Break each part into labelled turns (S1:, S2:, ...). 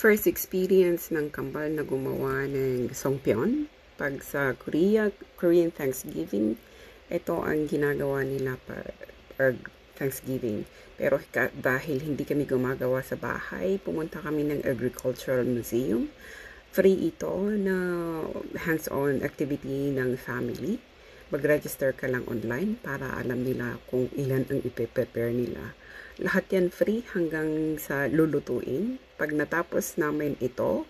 S1: First experience ng kambal na gumawa ng songpyeon pag sa Korean Thanksgiving. Ito ang ginagawa nila pag Thanksgiving. Pero dahil hindi kami gumagawa sa bahay, pumunta kami ng Agricultural Museum. Free ito na hands-on activity ng family. Mag-register ka lang online para alam nila kung ilan ang ipe-prepare nila. Lahat yan free hanggang sa lulutuin. Pag natapos namin ito,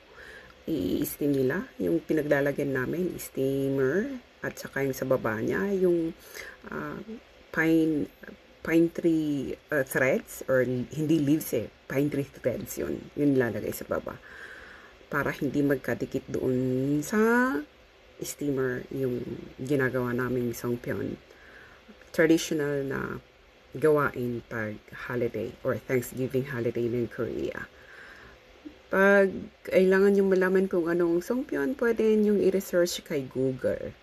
S1: i-steam nila. Yung pinaglalagyan namin, steamer, at saka yung sa baba niya, yung pine tree threads, or hindi leaves pine tree threads yun. Yun lalagay sa baba. Para hindi magkadikit doon sa steamer yung ginagawa naming songpyeon. Traditional na gawain pag holiday or Thanksgiving holiday ng Korea. Pag kailangan nyo malaman kung anong songpyeon, pwede nyo i-research kay Google.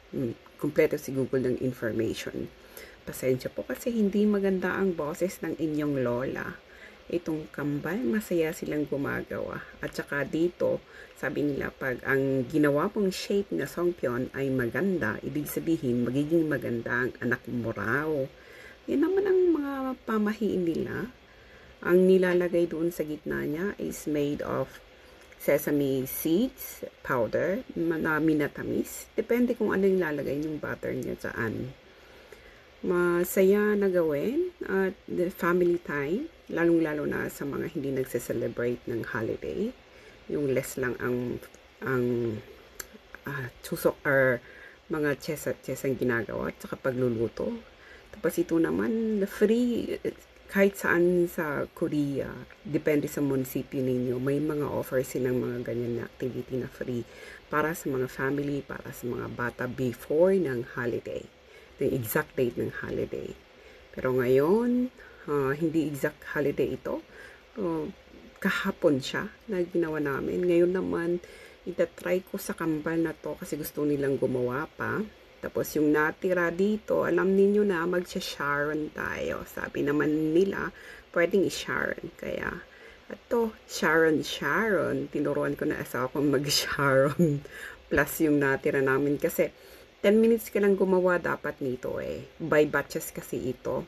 S1: Kompleto si Google ng information. Pasensya po kasi hindi maganda ang boses ng inyong lola. Itong kambal, masaya silang gumagawa. At saka dito, sabi nila pag ang ginawa pong shape na songpyeon ay maganda, ibig sabihin magiging maganda ang anak mo raw. Yan naman ang mga pamahiin nila. Ang nilalagay doon sa gitna niya is made of sesame seeds, powder, na minatamis. Depende kung ano yung lalagay yung butter niya saan. Masaya na gawin at family time, lalong-lalo na sa mga hindi nagse-celebrate ng holiday. Yung less lang ang tusok or mga chesa-chesang ginagawa at saka pagluluto. Tapos ito naman, free kahit saan sa Korea, depende sa munisipyo ninyo, may mga offer silang mga ganyan na activity na free para sa mga family, para sa mga bata before ng holiday. The exact date ng holiday. Pero ngayon, hindi exact holiday ito. Kahapon siya na ginawa namin. Ngayon naman, itatry ko sa kambal na to kasi gusto nilang gumawa pa. Tapos yung natira dito, alam niyo na magsha-Sharon tayo. Sabi naman nila, pwedeng i-Sharon. Kaya, ito, Sharon, tinuruan ko na asawa ko mag-Sharon. Plus yung natira namin kasi 10 minutes ka lang gumawa dapat nito By batches kasi ito.